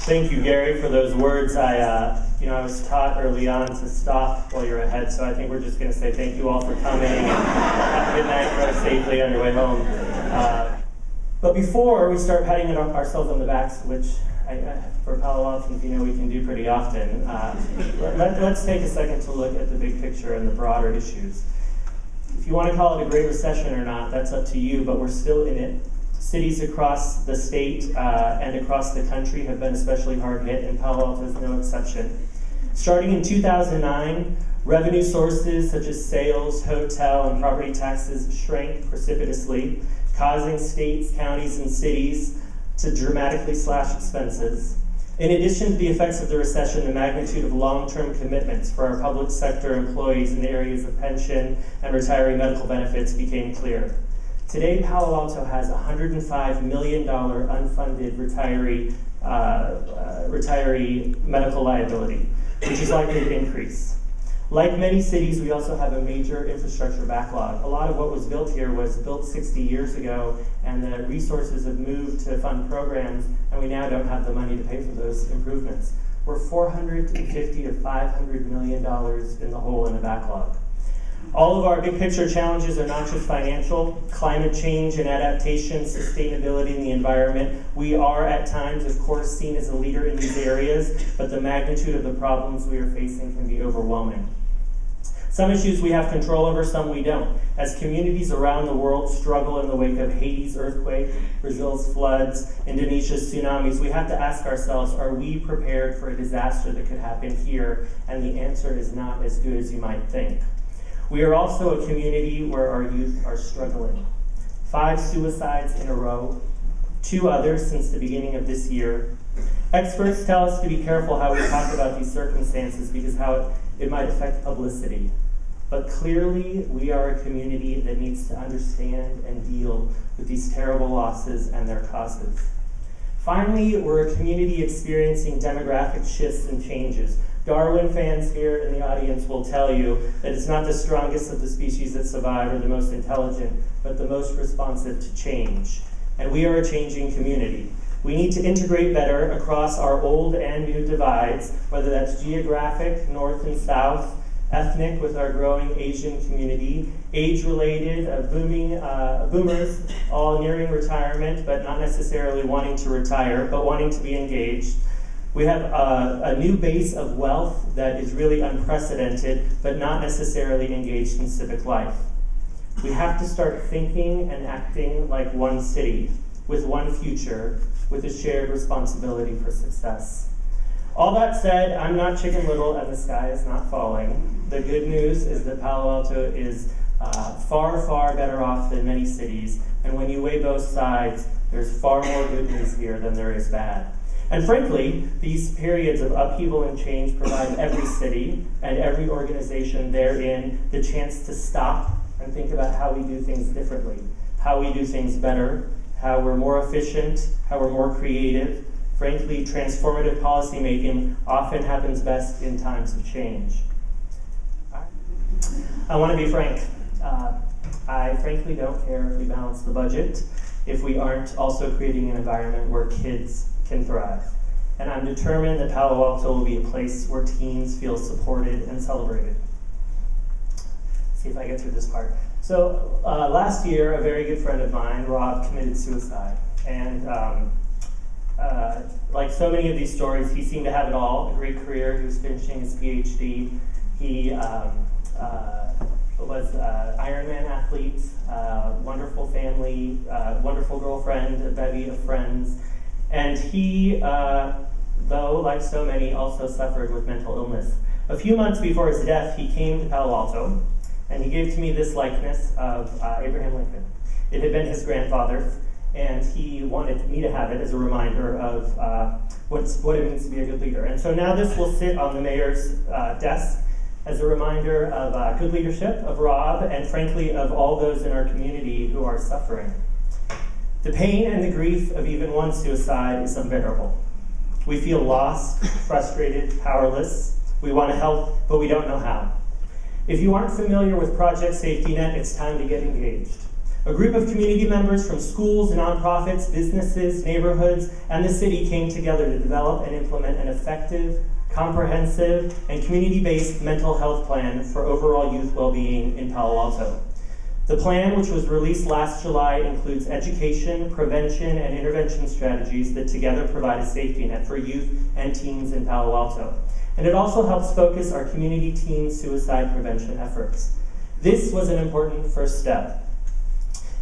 Thank you, Gary, for those words. I was taught early on to stop while you're ahead, so I think we're just going to say thank you all for coming and have a good night, drive safely on your way home. But before we start patting ourselves on the backs, which for Palo Alto, we can do pretty often, let's take a second to look at the big picture and the broader issues. If you want to call it a great recession or not, that's up to you, but we're still in it. Cities across the state and across the country have been especially hard hit, and Palo Alto is no exception. Starting in 2009, revenue sources such as sales, hotel, and property taxes shrank precipitously, causing states, counties, and cities to dramatically slash expenses. In addition to the effects of the recession, the magnitude of long-term commitments for our public sector employees in the areas of pension and retiree medical benefits became clear. Today, Palo Alto has $105 million unfunded retiree medical liability, which is likely to increase. Like many cities, we also have a major infrastructure backlog. A lot of what was built here was built 60 years ago, and the resources have moved to fund programs, and we now don't have the money to pay for those improvements. We're $450 to $500 million in the hole in the backlog. All of our big picture challenges are not just financial. Climate change and adaptation, sustainability in the environment. We are at times, of course, seen as a leader in these areas, but the magnitude of the problems we are facing can be overwhelming. Some issues we have control over, some we don't. As communities around the world struggle in the wake of Haiti's earthquake, Brazil's floods, Indonesia's tsunamis, we have to ask ourselves, are we prepared for a disaster that could happen here? And the answer is not as good as you might think. We are also a community where our youth are struggling. 5 suicides in a row, 2 others since the beginning of this year. Experts tell us to be careful how we talk about these circumstances because how it might affect publicity. But clearly, we are a community that needs to understand and deal with these terrible losses and their causes. Finally, we're a community experiencing demographic shifts and changes. Darwin fans here in the audience will tell you that it's not the strongest of the species that survive or the most intelligent, but the most responsive to change. And we are a changing community. We need to integrate better across our old and new divides, whether that's geographic, north and south, ethnic with our growing Asian community, age-related, boomers all nearing retirement, but not necessarily wanting to retire, but wanting to be engaged. We have a new base of wealth that is really unprecedented, but not necessarily engaged in civic life. We have to start thinking and acting like one city, with one future, with a shared responsibility for success. All that said, I'm not Chicken Little and the sky is not falling. The good news is that Palo Alto is far, far better off than many cities, and when you weigh both sides, there's far more good news here than there is bad. And frankly, these periods of upheaval and change provide every city and every organization therein the chance to stop and think about how we do things differently, how we do things better, how we're more efficient, how we're more creative. Frankly, transformative policymaking often happens best in times of change. I want to be frank. I frankly don't care if we balance the budget if we aren't also creating an environment where kids can thrive. And I'm determined that Palo Alto will be a place where teens feel supported and celebrated. Let's see if I get through this part. So last year, a very good friend of mine, Rob, committed suicide. And like so many of these stories, he seemed to have it all, a great career. He was finishing his PhD. He was an Ironman athlete, wonderful family, wonderful girlfriend, a bevy of friends. And he, though, like so many, also suffered with mental illness. A few months before his death, he came to Palo Alto, and he gave to me this likeness of Abraham Lincoln. It had been his grandfather's, and he wanted me to have it as a reminder of what it means to be a good leader. And so now this will sit on the mayor's desk as a reminder of good leadership, of Rob, and frankly, of all those in our community who are suffering. The pain and the grief of even one suicide is unbearable. We feel lost, frustrated, powerless. We want to help, but we don't know how. If you aren't familiar with Project Safety Net, it's time to get engaged. A group of community members from schools, nonprofits, businesses, neighborhoods, and the city came together to develop and implement an effective, comprehensive, and community-based mental health plan for overall youth well-being in Palo Alto. The plan, which was released last July, includes education, prevention, and intervention strategies that together provide a safety net for youth and teens in Palo Alto. And it also helps focus our community teen suicide prevention efforts. This was an important first step.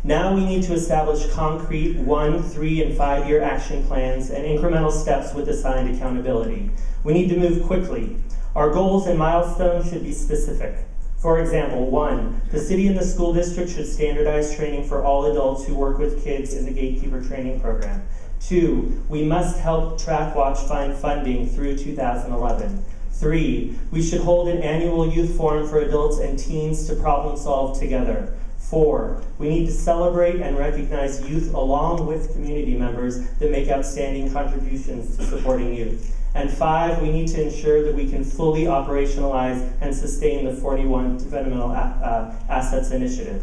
Now we need to establish concrete 1-, 3-, and 5-year action plans and incremental steps with assigned accountability. We need to move quickly. Our goals and milestones should be specific. For example, 1, the city and the school district should standardize training for all adults who work with kids in the Gatekeeper training program. 2, we must help TrackWatch find funding through 2011. 3, we should hold an annual youth forum for adults and teens to problem solve together. 4, we need to celebrate and recognize youth along with community members that make outstanding contributions to supporting youth. And 5, we need to ensure that we can fully operationalize and sustain the 41 Developmental Assets Initiative.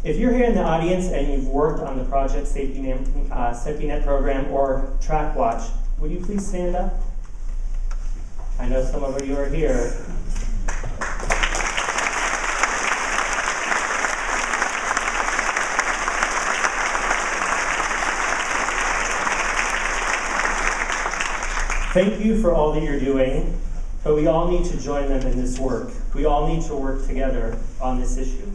If you're here in the audience and you've worked on the Project Safety Net program or TrackWatch, would you please stand up? I know some of you are here. Thank you for all that you're doing, but we all need to join them in this work. We all need to work together on this issue.